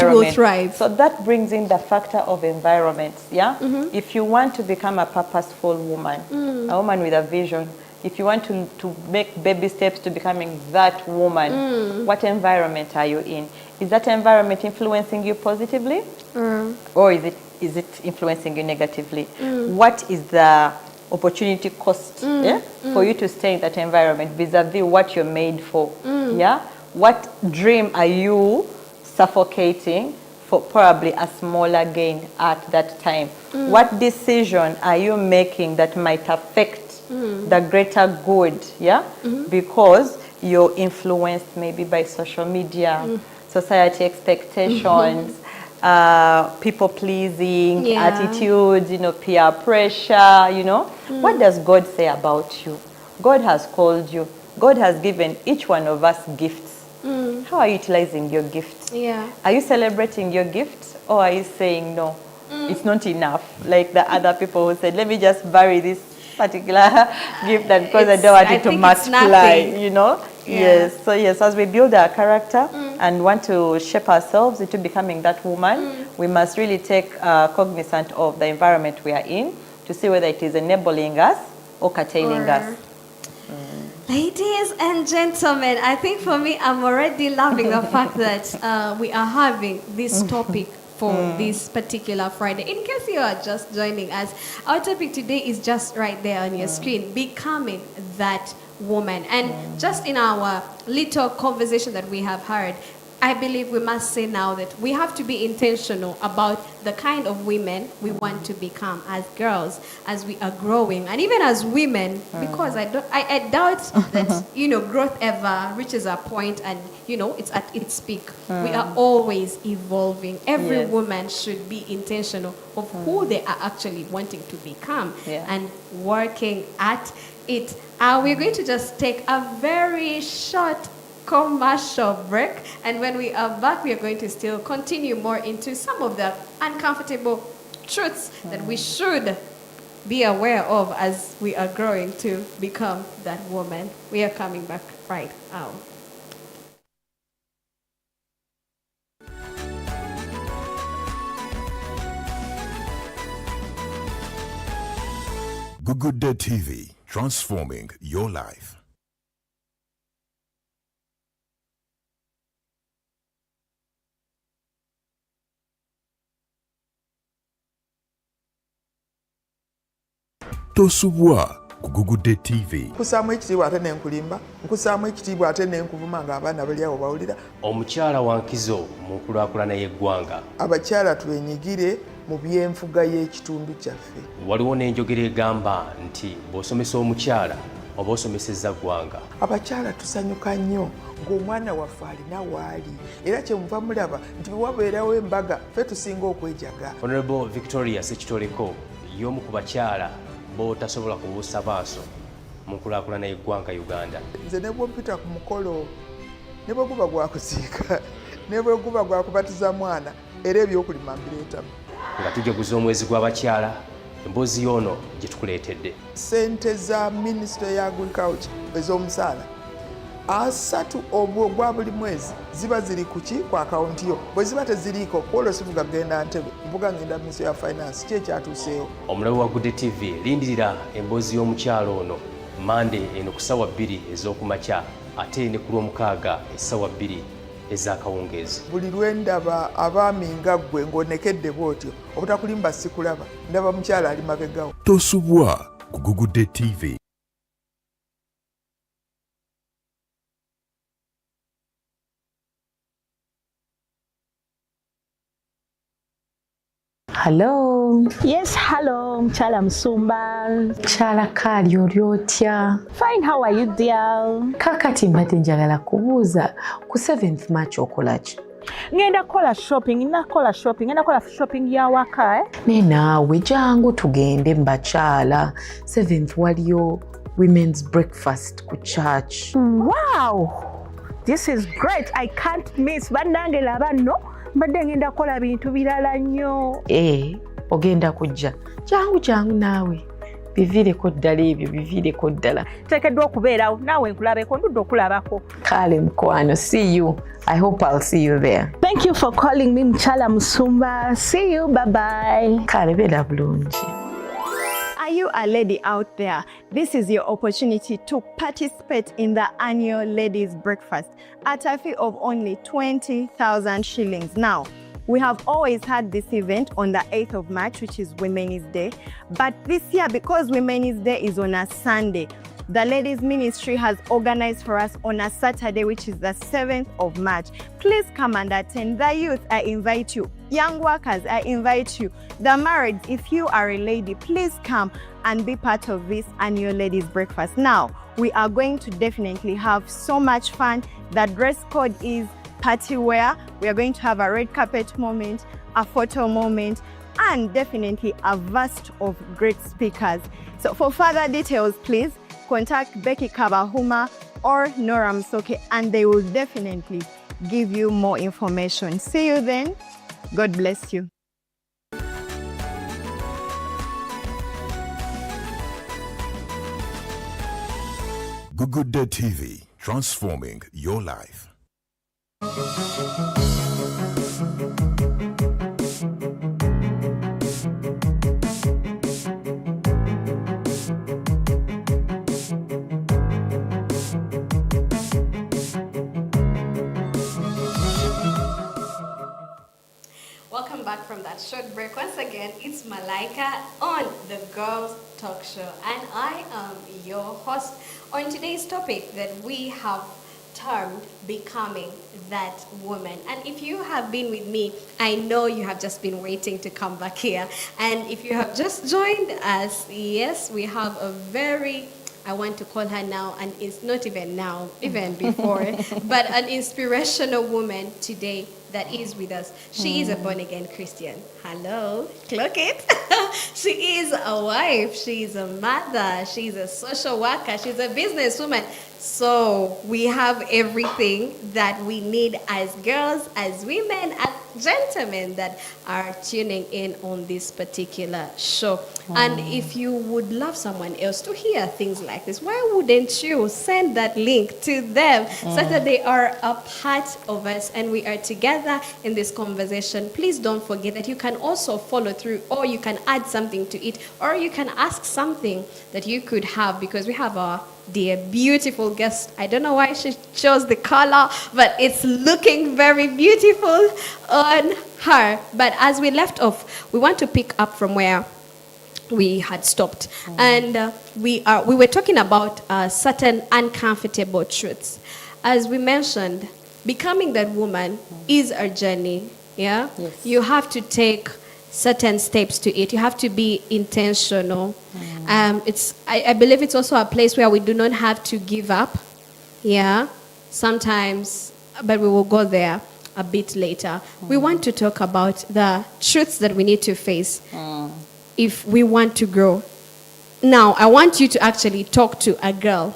will thrive. So that brings in the factor of environment. Yeah. If you want to become a purposeful woman, a woman with a vision, if you want to make baby steps to becoming that woman, what environment are you in? Is that environment influencing you positively, or is it influencing you negatively? What is the opportunity cost for you to stay in that environment vis-a-vis what you're made for? Yeah. What dream are you suffocating for probably a smaller gain at that time? What decision are you making that might affect the greater good? Yeah, because you're influenced maybe by social media, society expectations, people pleasing attitudes, peer pressure, What does God say about you? God has called you. God has given each one of us gifts. How are you utilizing your gifts? Yeah. Are you celebrating your gifts, or are you saying no, it's not enough? Like the other people who said, let me just bury this particular gift that because I don't want it to multiply, Yes. So yes, as we build our character and want to shape ourselves into becoming that woman, we must really take cognizance of the environment we are in to see whether it is enabling us or curtailing us. Ladies and gentlemen, I think for me, I'm already loving the fact that we are having this topic for this particular Friday. In case you are just joining us, our topic today is just right there on your screen, becoming that woman. And just in our little conversation that we have heard, I believe we must say now that we have to be intentional about the kind of women we want to become as girls, as we are growing, and even as women, because I doubt that, growth ever reaches a point and, it's at its peak. We are always evolving. Every woman should be intentional of who they are actually wanting to become and working at it. We're going to just take a very short commercial break, and when we are back, we are going to still continue more into some of the uncomfortable truths that we should be aware of as we are growing to become that woman. We are coming back right now. Good Day TV, transforming your life. Tosubwa ku Good Day TV. Nkusaamu ekitiibwa ate n'enkulimba, nkusaamu ekitiibwa ate n'enkuvuma ng'abaana bali awo bawulira. Omukyala wa nkizo mu nkulaakulana y'eggwanga. Abakyala twenyigire mu byenfuga y'ekitundu kyaffe. Waliwo n'enjogera egamba nti bw'osomesa omukyala oba osomesezza ggwanga. Abakyala tusanyuka nnyo ng'omwana waffe alina waali era kyemuva mulaba nti bwe wabeerawo embaga ffe tusinga okwejaga. Honorable Victoria Sekitoleko y'omu ku bakyala botasobola kubuusa maaso mu nkulaakulana y'eggwanga Uganda. Nze ne bw'ompita ku mukolo ne bwe guba gwa kusiika ne bwe guba gwa kubatiza mwana era ebyokulima mbireetamu. Nga tujaguza omwezi gw'abakyala, emboozi y'ono gye tukuleetedde. Ssente za Ministry ya Agriculture ez'omusaala 3 ogwa buli mwezi ziba ziri kuki ku akawunti yo. Bwe ziba teziriiko Paul Sivuga genda Ntebe mvuga ngenda Ministry ya Finance kye kyatuuseewo. Omulabi wa Good Day TV lindirira emboozi y'omukyalo ono Monday eno ku ssaawa 2 ez'okumakya ate ne ku Lwomukaaga essaawa 2 ez'akawungeezi. Buli lwe ndaba abaami nga ggwe ng'onekedde bw'otyo obutakulimba sikulaba ndaba mukyala ali mabegawo. Tosubwa ku Good Day TV. Hello. Yes, hello, Mchala Musumba. Chala kali olyotya? Fine, how are you, dear? Kakati mbadde njagala kubuuza ku 7th March okolaki? Ngenda kola shopping ya waka Ne naawe jangu tugende mbakyala. 7th waliyo women's breakfast ku church. Wow, this is great. I can't miss. Bandange laba no. Mbadde ngenda kola bintu birala nnyo. Ogenda kujja. Jangu naawe. biviireko ddala ebyo biviireko ddala. Teekeddwa okubeerawo naawe nkulabeko ndudde okulabako. Kale mukwano, see you. I hope I'll see you there. Thank you for calling me Mukyala Musumba. See you, bye bye. Kale beera bulungi. Are you a lady out there? This is your opportunity to participate in the annual ladies breakfast at a fee of only 20,000 shillings. Now, we have always had this event on the 8th of March, which is Women's Day. But this year, because Women's Day is on a Sunday, the Ladies Ministry has organized for us on a Saturday, which is the 7th of March. Please come and attend. The youth, I invite you. Young workers, I invite you. The married, if you are a lady, please come and be part of this annual ladies breakfast. Now, we are going to definitely have so much fun. The dress code is party wear. We are going to have a red carpet moment, a photo moment, and definitely a vast of great speakers. So for further details, please contact Becky Kabahuma or Nora Msoke, and they will definitely give you more information. See you then. God bless you. Good Day TV, transforming your life. Welcome back from that short break. Once again, it's Malaika on the Girls Talk Show, and I am your host on today's topic that we have termed Becoming That Woman. And if you have been with me, I know you have just been waiting to come back here. And if you have just joined us, yes, we have a very, I want to call her now, and it's not even now, even before, but an inspirational woman today that is with us. She is a born-again Christian. Hello, clock it. She is a wife. She is a mother. She's a social worker. She's a businesswoman. So we have everything that we need as girls, as women, as gentlemen that are tuning in on this particular show. And if you would love someone else to hear things like this, why wouldn't you send that link to them so that they are a part of us and we are together in this conversation? Please don't forget that you can also follow through, or you can add something to it, or you can ask something that you could have, because we have our dear beautiful guest. I don't know why she chose the color, but it's looking very beautiful on her. But as we left off, we want to pick up from where we had stopped, and we were talking about certain uncomfortable truths. As we mentioned, becoming that woman is a journey. Yeah, Yes. You have to take certain steps to it. You have to be intentional. I believe it's also a place where we do not have to give up. Yeah, sometimes, but we will go there a bit later. We want to talk about the truths that we need to face if we want to grow. Now, I want you to actually talk to a girl.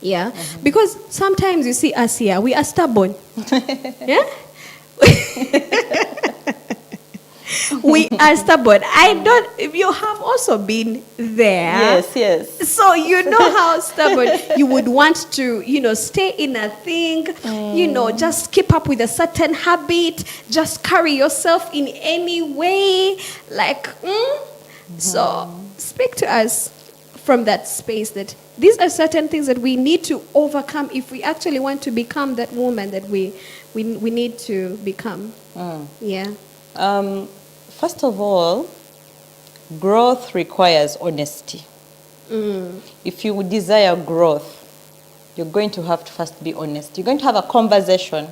Yeah, because sometimes you see us here, we are stubborn. Yeah. We are stubborn. You have also been there. Yes. So you know how stubborn you would want to, stay in a thing, just keep up with a certain habit, just carry yourself in any way. So speak to us from that space that these are certain things that we need to overcome if we actually want to become that woman that we need to become. Yeah. First of all, growth requires honesty. If you desire growth, you're going to have to first be honest. You're going to have a conversation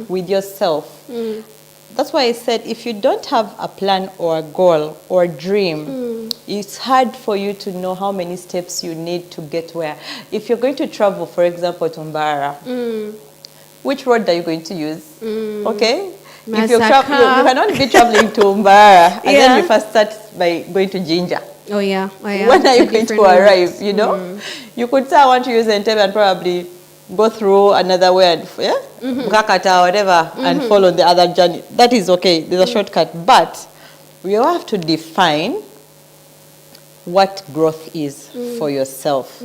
with yourself. That's why I said if you don't have a plan or a goal or a dream, it's hard for you to know how many steps you need to get where. If you're going to travel, for example, to Mbara, which road are you going to use? Okay? If you cannot be traveling to Mbara and then you first start by going to Jinja. Oh yeah. When are you going to arrive? You could say I want to use Entebbe and probably go through another way and Bukakata, whatever, and follow the other journey. That is okay. There's a shortcut, but we have to define what growth is for yourself.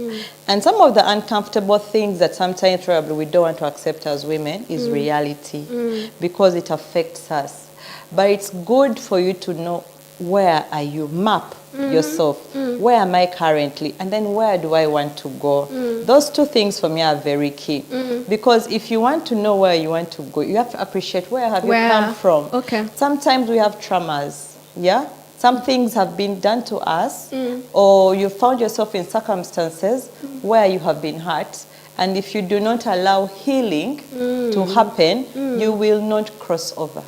And some of the uncomfortable things that sometimes probably we don't want to accept as women is reality because it affects us. But it's good for you to know where are you, map yourself. Where am I currently? And then where do I want to go? Those two things for me are very key. Because if you want to know where you want to go, you have to appreciate where have you come from. Okay. Sometimes we have traumas, yeah? Some things have been done to us, or you found yourself in circumstances where you have been hurt. And if you do not allow healing to happen, you will not cross over.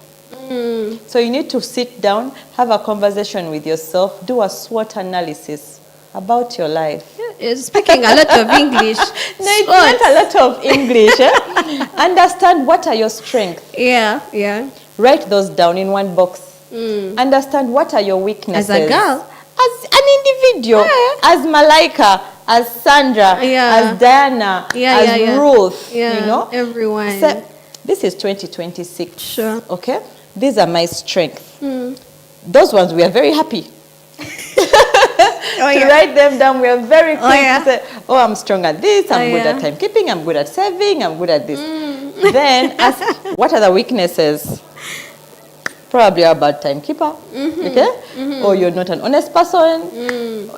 So you need to sit down, have a conversation with yourself, do a SWOT analysis about your life. You're speaking a lot of English. No, it's not a lot of English. Understand what are your strengths. Yeah. Write those down in one box. Understand what are your weaknesses. As a girl. As an individual. As Malaika. As Sandra. As Diana. As Ruth. Yeah. You know? Everyone. So, this is 2026. Sure. Okay? These are my strengths. Those ones we are very happy. To write them down, we are very quick to say, oh, I'm strong at this, I'm good at timekeeping, I'm good at saving, I'm good at this. Then ask, what are the weaknesses? Probably you're a bad timekeeper, okay? Or you're not an honest person.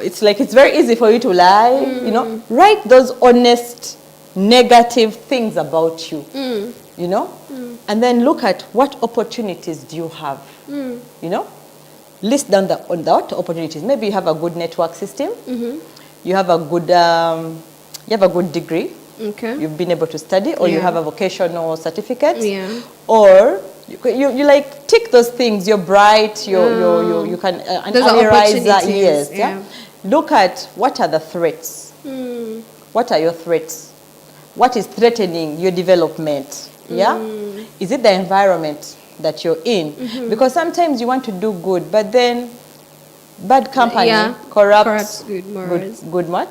It's like it's very easy for you to lie, you know? Write those honest, negative things about you, you know? And then look at what opportunities do you have, you know? List down what opportunities. Maybe you have a good network system. You have a good degree. Okay. You've been able to study, or you have a vocational certificate. Yeah. Or you like tick those things. You're bright. You can an analyzer. Yes. Yeah. Look at what are the threats. What are your threats? What is threatening your development? Yeah. Is it the environment that you're in? Because sometimes you want to do good, but then bad company corrupts good morals.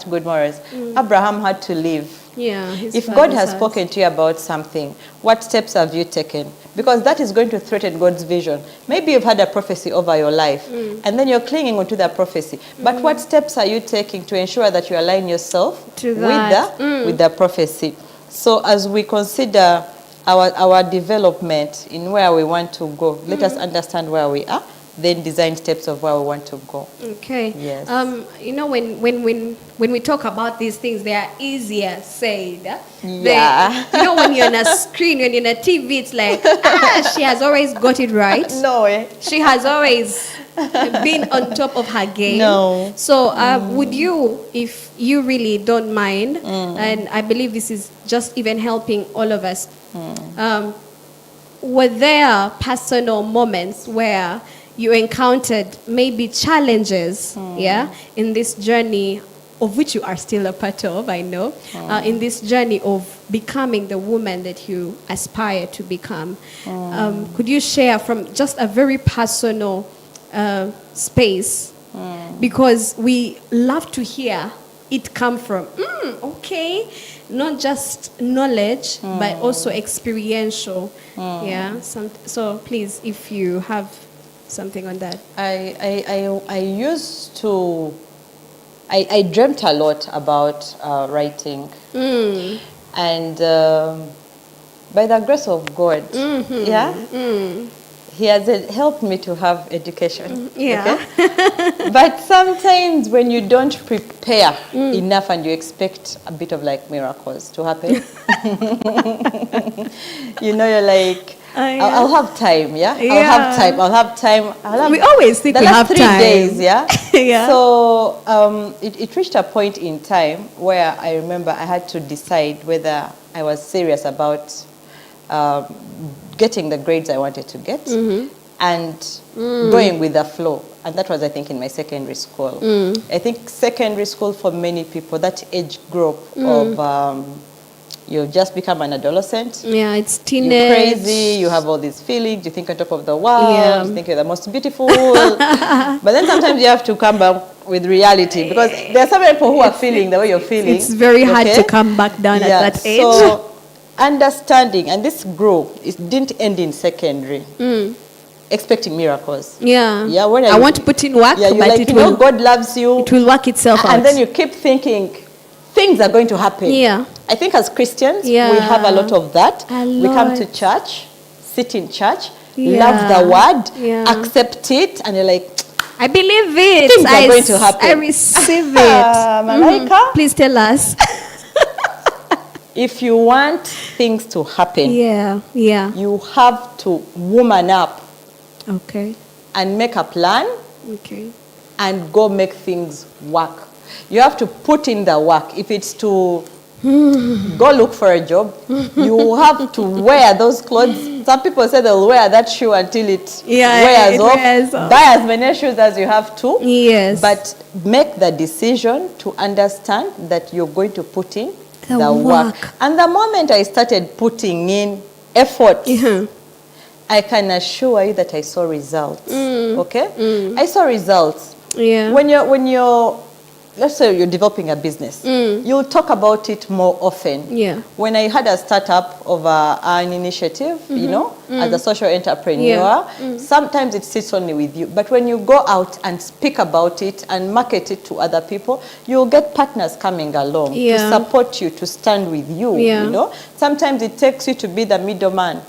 Good morals. Abraham had to leave. Yeah. If God has spoken to you about something, what steps have you taken? Because that is going to threaten God's vision. Maybe you've had a prophecy over your life, and then you're clinging onto that prophecy. But what steps are you taking to ensure that you align yourself with the prophecy? So as we consider our development in where we want to go, let us understand where we are, then design steps of where we want to go. Okay. Yes. You know, when we talk about these things, they are easier said. Yeah. You know, when you're on a screen, when you're on a TV, it's like, she has always got it right. No way. She has always been on top of her game. No. So would you, if you really don't mind, and I believe this is just even helping all of us, were there personal moments where you encountered maybe challenges, in this journey of which you are still a part of, I know, in this journey of becoming the woman that you aspire to become? Could you share from just a very personal space? Because we love to hear it come from, okay, not just knowledge, but also experiential. Yeah. So please, if you have something on that. I used to, I dreamt a lot about writing. And by the grace of God, He has helped me to have education. Okay? But sometimes when you don't prepare enough and you expect a bit of like miracles to happen, you know, you're like, I'll have time, I'll have time. We always think we have time. The last 3 days, yeah? So it reached a point in time where I remember I had to decide whether I was serious about getting the grades I wanted to get and going with the flow. And that was, I think, in my secondary school. I think secondary school for many people, that age group of you just become an adolescent. Yeah, it's teenage. You're crazy, you have all these feelings, you think on top of the world, you think you're the most beautiful. But then sometimes you have to come back with reality, because there are some people who are feeling the way you're feeling. It's very hard to come back down at that age. So understanding, and this grew, it didn't end in secondary. expecting miracles. Yeah. Yeah, when I I- want to put in work, Yeah, you're but like, it you know, will, God loves you. it will work itself out. And then you keep thinking things are going to happen. Yeah. I think as Christians, Yeah. we have a lot of that. A We come to lot. church, sit in church, Yeah. love the word, Yeah. accept it, and you're like, I believe it. Things are going to happen. I receive it. Malaika, Please tell us. if you want things to happen, Yeah. Yeah. you have to woman up Okay. and make a plan Okay. and go make things work. You have to put in the work. If it's to go look for a job, you have to wear those clothes. Some people say they'll wear that shoe until it Yeah, wears it off. wears off. Buy as many shoes as you have to. Yes. But make the decision to understand that you're going to put in The the work. work. And the moment I started putting in effort, I can assure you that I saw results. Okay? I saw results. Yeah. When you're, let's say you're developing a business, you'll talk about it more often. Yeah. When I had a startup of an initiative, you know, as a social entrepreneur, sometimes it sits only with you. But when you go out and speak about it and market it to other people, you'll get partners coming along to Yeah. support you, to stand with you, Yeah. you know. Sometimes it takes you to be the middleman,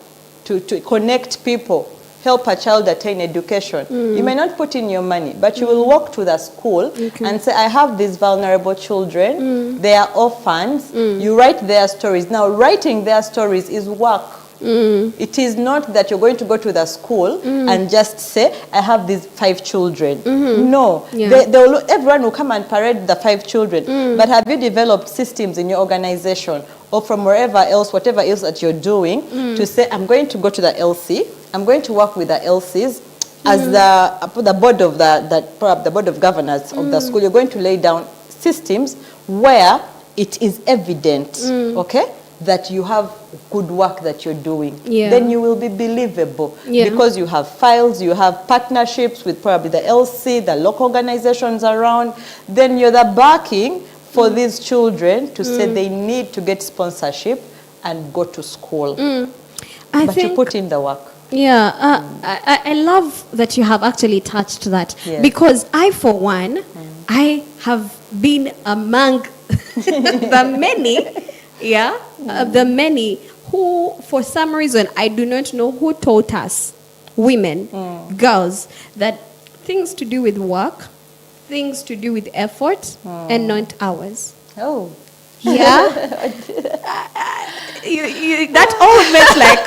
to connect people, help a child attain education. You may not put in your money, but you will walk to the school and say, I have these vulnerable children, they are orphans. You write their stories. Now, writing their stories is work. It is not that you're going to go to the school and just say, I have these 5 children. No, Yeah. everyone will come and parade the 5 children. But have you developed systems in your organization or from wherever else, whatever else that you're doing, to say, I'm going to go to the LC, I'm going to work with the LCs as the board of the board of governors of the school. You're going to lay down systems where it is evident, okay, that you have good work that you're doing. Yeah. Then you will be believable Yeah. because you have files, you have partnerships with probably the LC, the local organizations around. Then you're the backing for these children to say they need to get sponsorship and go to school. I But think you put in the work. Yeah, I love that you have actually touched that Yes. because I, for one, I have been among the many, the many who, for some reason, I do not know who taught us, women, girls, that things to do with work, things to do with effort, and not hours. Oh. Yeah. That always like,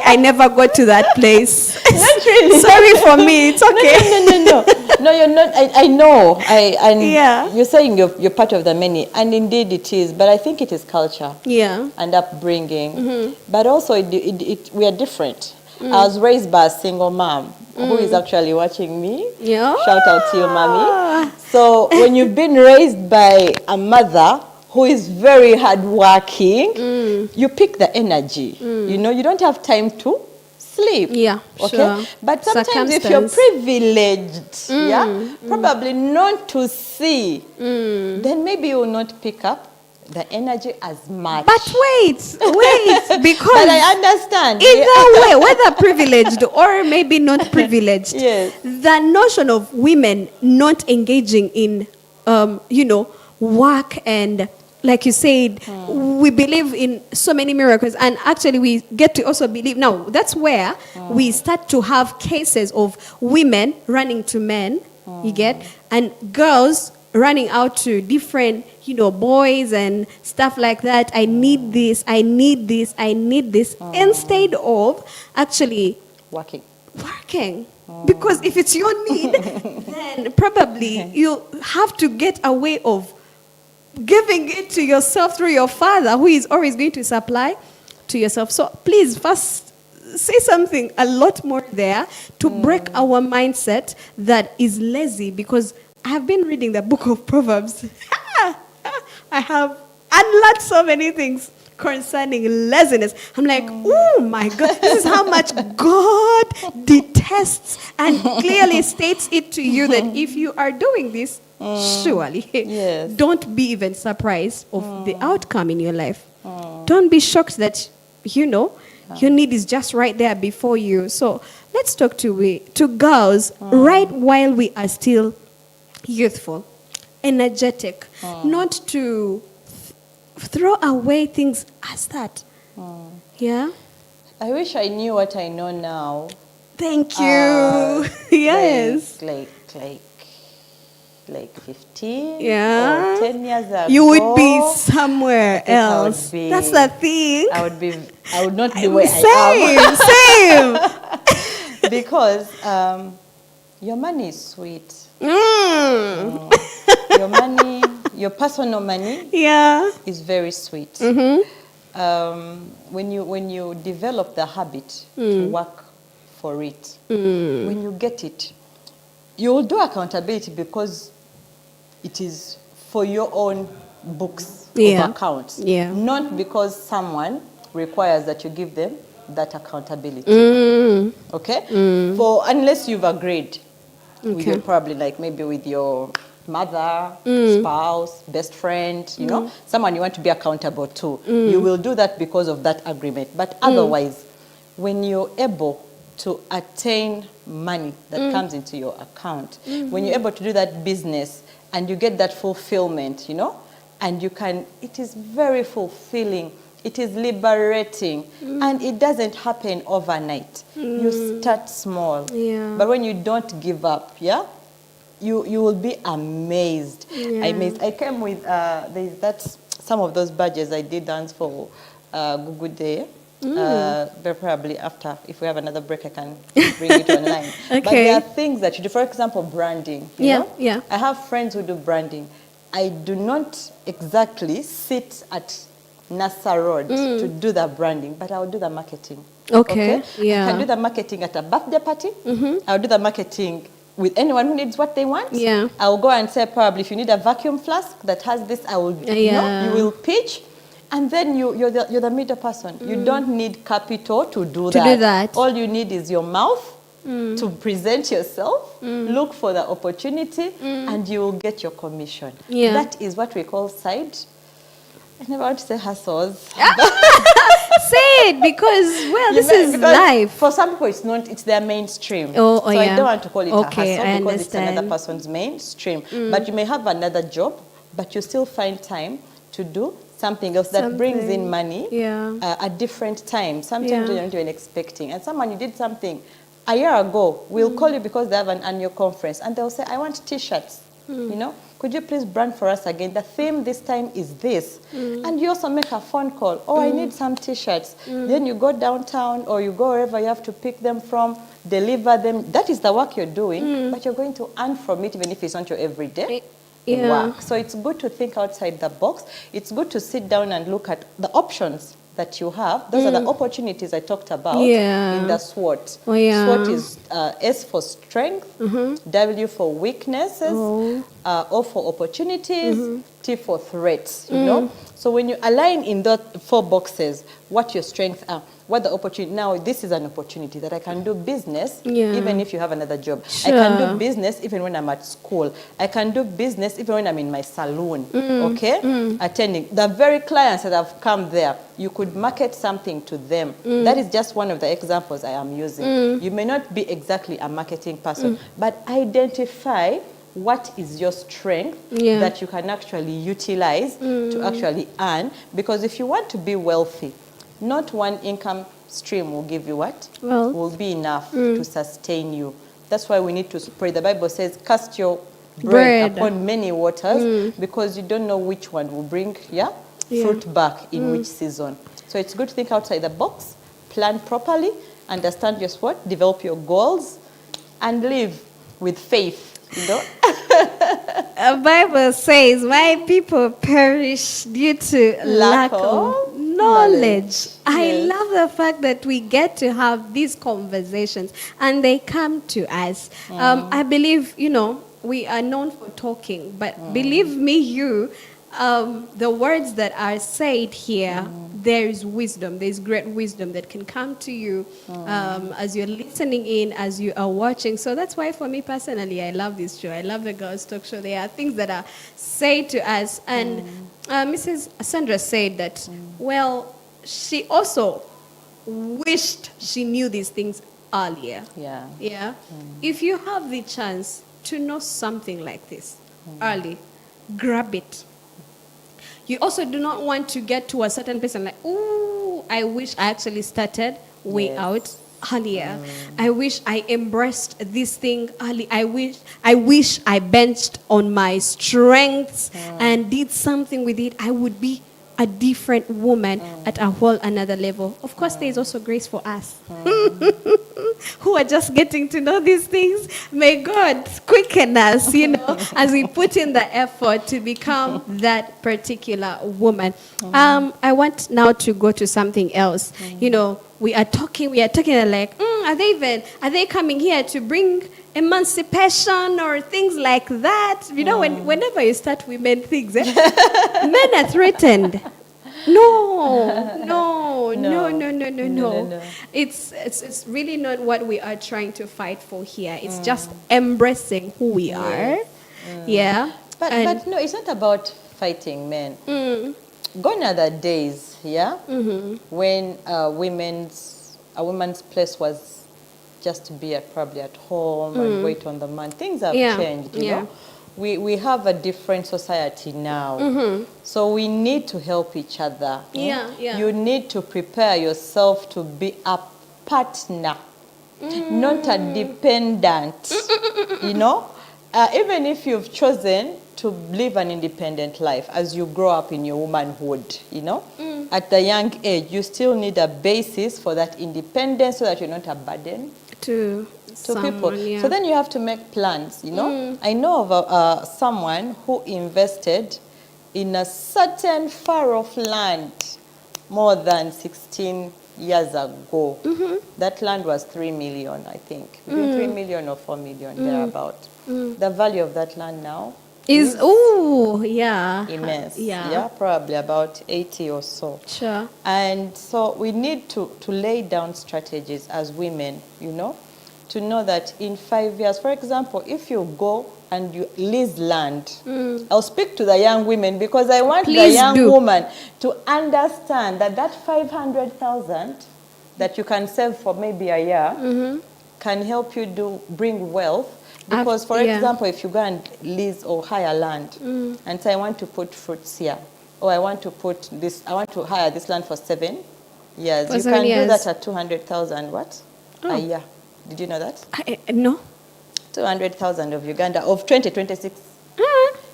I never got to that place. Not really. Sorry for me, it's okay. No. No, you're not. I know. And Yeah. you're saying you're part of the many, and indeed it is. But I think it is culture Yeah. and upbringing. But also, we are different. I was raised by a single mom who is actually watching me. Yeah. Shout out to you, mommy. So when you've been raised by a mother who is very hardworking, you pick the energy. You know, you don't have time to sleep. Yeah, Okay. sure. But sometimes if you're Circumstance. privileged, probably not to see, then maybe you will not pick up the energy as much. But wait, But because I understand. either way, whether privileged or maybe not privileged, Yes. the notion of women not engaging in, work and, like you said, we believe in so many miracles, and actually we get to also believe. Now, that's where we start to have cases of women running to men, you get, and girls running out to different, boys and stuff like that. I need this, I need this, I need this, instead of actually Working. working. Because if it's your need, then probably you have to get a way of giving it to yourself through your father, who is always going to supply to yourself. So please first say something a lot more there to break our mindset that is lazy, because I have been reading the book of Proverbs. I have unlearned so many things concerning laziness. I'm like, oh my God, this is how much God detests and clearly states it to you that if you are doing this, surely Yes. don't be even surprised of the outcome in your life. Don't be shocked that, your need is just right there before you. So let's talk to girls right while we are still youthful, energetic, not to throw away things as that. Yeah. I wish I knew what I know now. Thank you. Yes. Like 15 Yeah. or 10 years ago. You would be somewhere I think I would else. be- That's the thing. I would not be where I Same. am. Because your money is sweet. Your money, your personal money Yeah. is very sweet. When you develop the habit to work for it, when you get it, you will do accountability because it is for your own books Yeah. of accounts, Yeah. not because someone requires that you give them that accountability. Okay? For unless you've agreed with your, probably like maybe with your mother, spouse, best friend, you know, someone you want to be accountable to. You will do that because of that agreement. But otherwise, when you're able to attain money that comes into your account, when you're able to do that business and you get that fulfillment, you know, and you can, it is very fulfilling. It is liberating, and it doesn't happen overnight. You start small, Yeah. but when you don't give up, yeah, you will be amazed. I came with that's some of those badges I did dance for Google Day. Very probably after, if we have another break, I can bring it online. But there are things that you do. For example, branding. You know? Yeah. I have friends who do branding. I do not exactly sit at NASA Road to do the branding, but I'll do the marketing. Okay. Yeah. I can do the marketing at a birthday party. I'll do the marketing with anyone who needs what they want. Yeah. I'll go and say, probably, if you need a vacuum flask that has this, I will, you know, you will pitch. And then you're the middle person. You don't need capital to do that. All you need is your mouth to present yourself, look for the opportunity, and you will get your commission. Yeah. That is what we call side. I never want to say hustles. Say it because, well, this is Because life. For some people, it's their mainstream. Oh, so yeah. I don't want to call it Okay, a I hustle because it's another understand. person's mainstream. But you may have another job, but you still find time to do something else that brings in money at different times. Sometimes you're not even expecting. And someone, you did something a year ago, will call you because they have an annual conference, and they'll say, I want T-shirts, you know? Could you please brand for us again? The theme this time is this. And you also make a phone call. Oh, I need some T-shirts. Then you go downtown or you go wherever you have to pick them from, deliver them. That is the work you're doing, but you're going to earn from it even if it's not your everyday work. So it's good to think outside the box. It's good to sit down and look at the options that you have. Those are the opportunities I talked about in the SWOT. Oh, yeah. SWOT is S for strength, W for weaknesses, O for opportunities, T for threats, you know? So when you align in those 4 boxes, what your strengths are, what the opportunity, now this is an opportunity that I can do business even if you have another job. Sure. I can do business even when I'm at school. I can do business even when I'm in my salon, okay? Attending. The very clients that have come there, you could market something to them. That is just one of the examples I am using. You may not be exactly a marketing person, but identify what is your strength that you can actually utilize to actually earn. Because if you want to be wealthy, not one income stream will give you what? Well, will be enough to sustain you. That's why we need to pray. The Bible says, cast your bread upon many waters because you don't know which one will bring fruit back in which season. So it's good to think outside the box, plan properly, understand your SWOT, develop your goals, and live with faith. You know? The Bible says, my people perish due to lack of knowledge. I love the fact that we get to have these conversations and they come to us. I believe, you know, we are known for talking, but believe me, the words that are said here, there is wisdom. There's great wisdom that can come to you as you're listening in, as you are watching. So that's why for me personally, I love this show. I love the Girls Talk Show. There are things that are said to us. And Mrs. Sandra said that, well, she also wished she knew these things earlier. Yeah. Yeah. If you have the chance to know something like this early, grab it. You also do not want to get to a certain place and like, ooh, I wish I actually started way Yes. out earlier. I wish I embraced this thing early. I wish I benched on my strengths and did something with it. I would be a different woman at a whole another level. Of course, there is also grace for us who are just getting to know these things. May God quicken us, as we put in the effort to become that particular woman. I want now to go to something else. We are talking like, are they coming here to bring emancipation or things like that? Whenever you start women things, men are threatened. No. It's really not what we are trying to fight for here. It's just embracing who we are. Yeah. But no, it's not about fighting men. Gone are the days, yeah, when a woman's place was just to be probably at home and wait on the man. Things have changed, you know. We have a different society now. So we need to help each other. Yeah. You need to prepare yourself to be a partner, not a dependent, even if you've chosen to live an independent life as you grow up in your womanhood, at the young age, you still need a basis for that independence so that you're not a burden to people. Yeah. So then you have to make plans, I know of someone who invested in a certain far-off land more than 16 years ago. That land was 3 million, I think. Between 3 million or 4 million, thereabout. The value of that land now is immense. Yeah, probably about 80 or so. Sure. And so we need to lay down strategies as women, to know that in 5 years, for example, if you go and you lease land, I'll speak to the young women because I want the young woman to understand that 500,000 that you can save for maybe a year can help you bring wealth. Because, for example, if you go and lease or hire land and say, I want to put fruits here, or I want to hire this land for 7 years, you can do that at 200,000 a year. Did you know that? No. 200,000 of Uganda of 2026.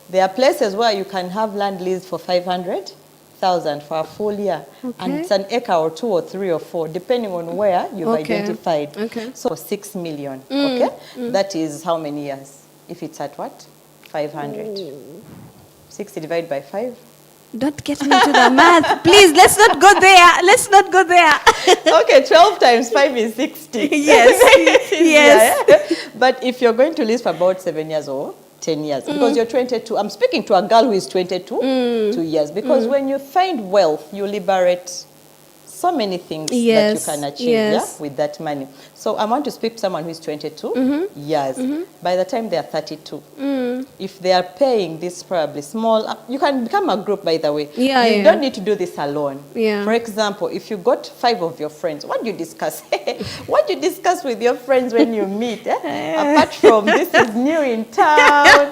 There are places where you can have land leased for 500,000 for a full year. And it's an acre or 2 or 3 or 4, depending on where you've identified. So 6 million, That is how many years? If it's at 500. 60 divided by 5. Don't get me to the math. Please, let's not go there. Okay, 12 times 5 is 60. Yes. But if you're going to lease for about 7 years or 10 years, because you're 22, I'm speaking to a girl who is 22 2 years, because when you find wealth, you liberate so many things that you can achieve with that money. So I want to speak to someone who is 22 years. By the time they are 32, if they are paying this probably small, you can become a group, by the way. You don't need to do this alone. For example, if you got 5 of your friends, what do you discuss? What do you discuss with your friends when you meet? Apart from this is new in town.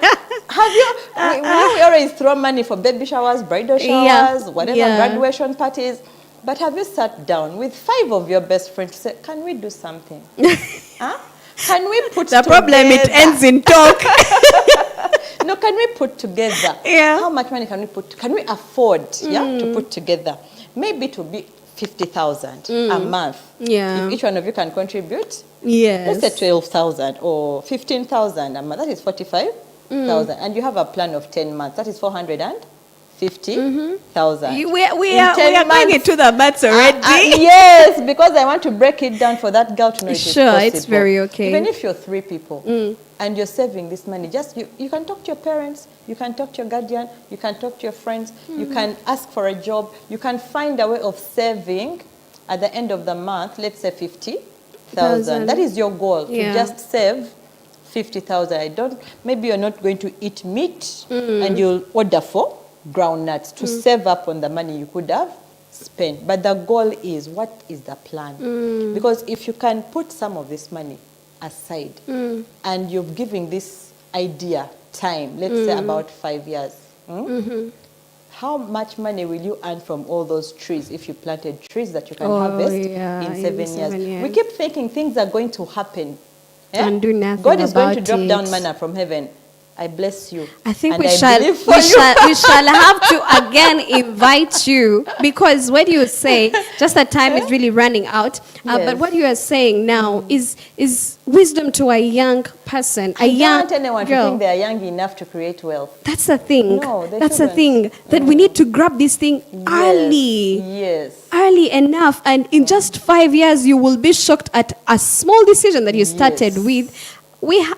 We always throw money for baby showers, bridal showers, whatever, graduation parties. But have you sat down with 5 of your best friends to say, can we do something? Can we put the problem, it ends in talk. No, can we put together? How much money can we put? Can we afford to put together? Maybe to be 50,000 a month. If each one of you can contribute, let's say 12,000 or 15,000 a month. That is 45,000. And you have a plan of 10 months. That is 450,000. We are going into the maths already. Yes, because I want to break it down for that girl to know it is possible. It's very okay. Even if you're 3 people and you're saving this money, just you can talk to your parents, you can talk to your guardian, you can talk to your friends, you can ask for a job, you can find a way of saving at the end of the month, let's say 50,000. That is your goal, to just save 50,000. Maybe you're not going to eat meat and you'll order for groundnuts to save up on the money you could have spend. But the goal is, what is the plan? Because if you can put some of this money aside and you're giving this idea time, let's say about 5 years, how much money will you earn from all those trees if you planted trees that you can harvest in 7 years? We keep thinking things are going to happen. And do nothing God is going to about drop it. down manna from heaven. I bless you. I think and we I shall, believe for we you. shall we shall have to again invite you, because what you say, just that time is really running out. But Yes. what you are saying now is wisdom to a young person, a I don't young want anyone to girl. think they are young enough to create wealth. That's the thing. No, they That's the shouldn't. thing, that we need to grab this thing early. Yes. Early enough, and in just 5 years you will be shocked at a small decision that you started Yes. with.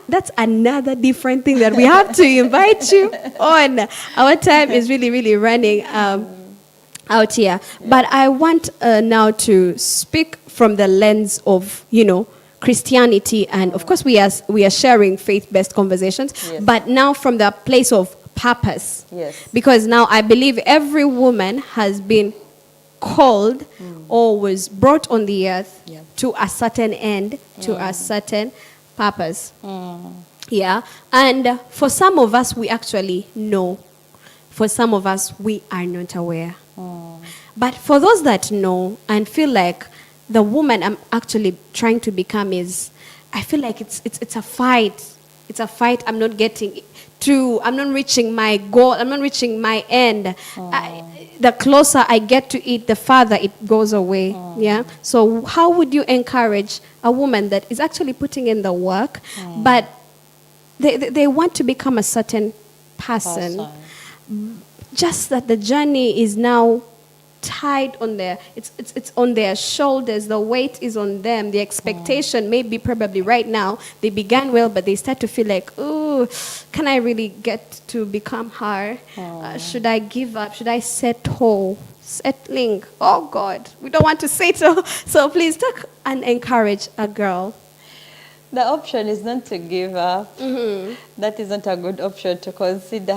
That's another different thing that we have to invite you on. Our time is really running out here, but I want now to speak from the lens of Christianity, and of course we are sharing faith-based conversations, Yes. but now from the place of purpose. Yes. Because now I believe every woman has been called or was brought on the earth Yeah. to a certain end, to a certain purpose. Yeah. And for some of us, we actually know. For some of us, we are not aware. But for those that know and feel like the woman I'm actually trying to become I feel like it's a fight. It's a fight. I'm not getting through. I'm not reaching my goal. I'm not reaching my end. The closer I get to it, the farther it goes away. Yeah. So how would you encourage a woman that is actually putting in the work, but they want to become a certain person, just that the journey is now tied on it's on their shoulders, the weight is on them, the expectation may be probably right now, they began well, but they start to feel like, oh, can I really get to become her? Should I give up? Should I settling? Oh God, we don't want to settle. So please talk and encourage a girl. The option is not to give up. That is not a good option to consider,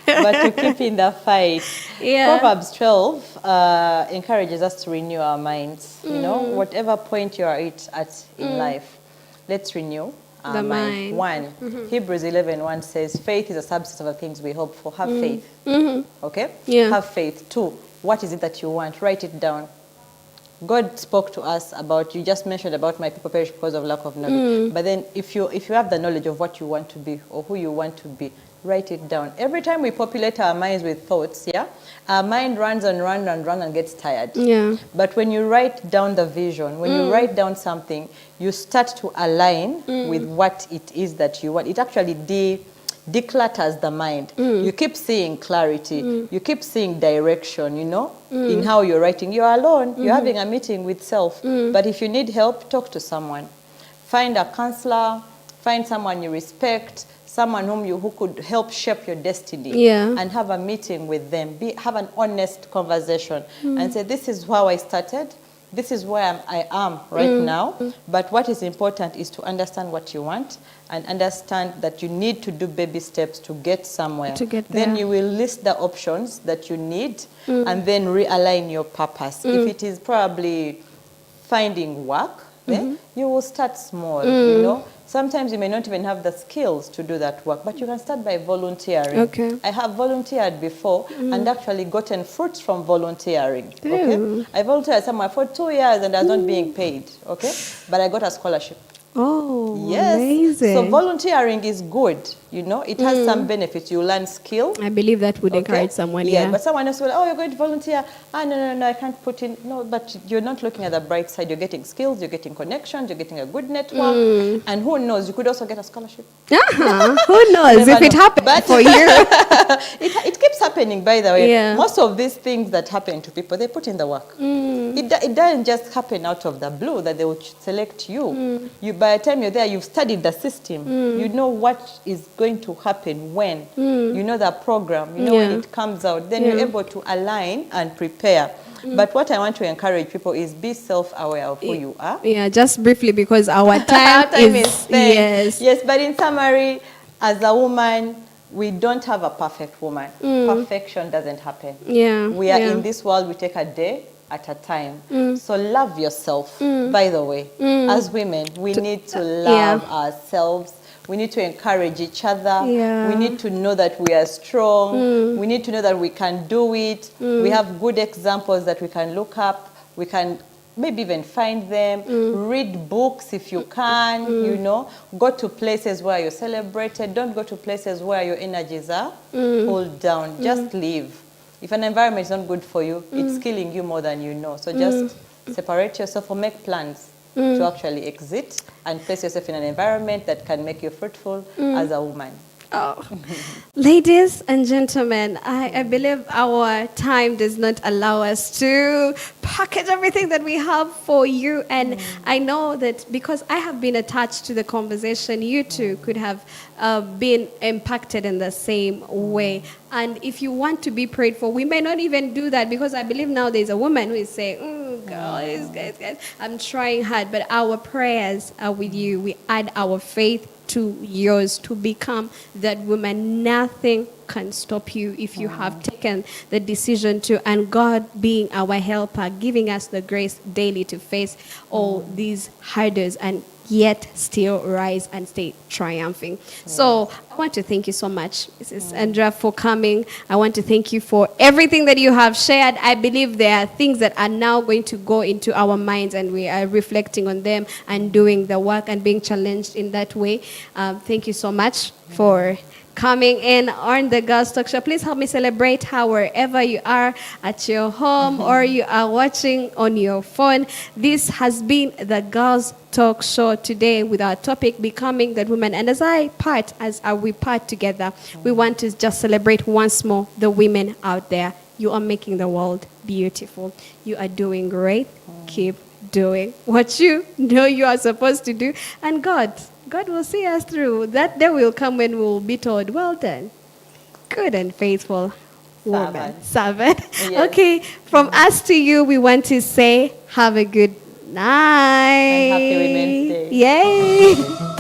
but to keep in the fight. Yeah. Proverbs 12 encourages us to renew our minds. You know, whatever point you are at in life, let's renew our The mind. mind. 1, Hebrews 11:1 says, faith is a substance of the things we hope for. Have faith. Okay? Yeah. Have faith. 2, what is it that you want? Write it down. God spoke to us about, you just mentioned about my people perish because of lack of knowledge. But then if you have the knowledge of what you want to be or who you want to be, write it down. Every time we populate our minds with thoughts, our mind runs and gets tired. Yeah. But when you write down the vision, when you write down something, you start to align with what it is that you want. It actually declutters the mind. You keep seeing clarity. You keep seeing direction, in how you're writing. You're alone. You're having a meeting with self. But if you need help, talk to someone. Find a counselor. Find someone you respect. Someone who could help shape your destiny. Yeah. And have a meeting with them. Have an honest conversation. And say, this is how I started. This is where I am right now. But what is important is to understand what you want and understand that you need to do baby steps to get somewhere. To get Then there. you will list the options that you need and then realign your purpose. If it is probably finding work, then you will start small, Sometimes you may not even have the skills to do that work, but you can start by volunteering. Okay. I have volunteered before and actually gotten fruits from volunteering. Okay? I volunteered somewhere for 2 years and I was not being paid. Okay? But I got a scholarship. Oh, Yes. amazing. So volunteering is good. It has some benefits. You learn skill. I believe that would Okay? encourage someone. Yeah, Yeah. but someone else will, you're going to volunteer. No, I can't put in. No, but you're not looking at the bright side. You're getting skills, you're getting connections, you're getting a good network. And who knows, you could also get a scholarship. Who knows if Never it know. happened But- for you? It keeps happening, by the way. Yeah. Most of these things that happen to people, they put in the work. It doesn't just happen out of the blue that they will select you. By the time you're there, you've studied the system. You know what is going to happen when. You know the program. You know when Yeah. it comes out. Then you're able to align and prepare. But what I want to encourage people is be self-aware of who you are. Yeah, just briefly, because our time, is spent. Yes, but in summary, as a woman, we don't have a perfect woman. Perfection doesn't happen. Yeah. We are yeah. in this world, we take a day at a time. So love yourself, by the way. As women, we need to love ourselves. We need to encourage each other. Yeah. We need to know that we are strong. We need to know that we can do it. We have good examples that we can look up. We can maybe even find them. Read books if you can, you know. Go to places where you're celebrated. Don't go to places where your energies are pulled down. Just leave. If an environment is not good for you, it's killing you more than you know. So just separate yourself or make plans to actually exit and place yourself in an environment that can make you fruitful as a woman. Oh. Ladies and gentlemen, I believe our time does not allow us to package everything that we have for you. And I know that because I have been attached to the conversation, you too could have been impacted in the same way. And if you want to be prayed for, we may not even do that because I believe now there's a woman who is saying, guys, I'm trying hard. But our prayers are with you. We add our faith to yours to become that woman. Nothing can stop you if you have taken the decision to, and God being our helper, giving us the grace daily to face all these hurdles and yet still rise and stay triumphing. So I want to thank you so much, Mrs. Andrea, for coming. I want to thank you for everything that you have shared. I believe there are things that are now going to go into our minds and we are reflecting on them and doing the work and being challenged in that way. Thank you so much for coming in on the Girls Talk Show. Please help me celebrate how wherever you are, at your home or you are watching on your phone. This has been the Girls Talk Show today with our topic, Becoming That Woman. And as we part together, we want to just celebrate once more the women out there. You are making the world beautiful. You are doing great. Keep doing what you know you are supposed to do. And God will see us through. That day will come when we will be told, well done, good and faithful woman. Servant. Yes. Okay, from us to you, we want to say, have a good night. And happy Women's Day. Yay.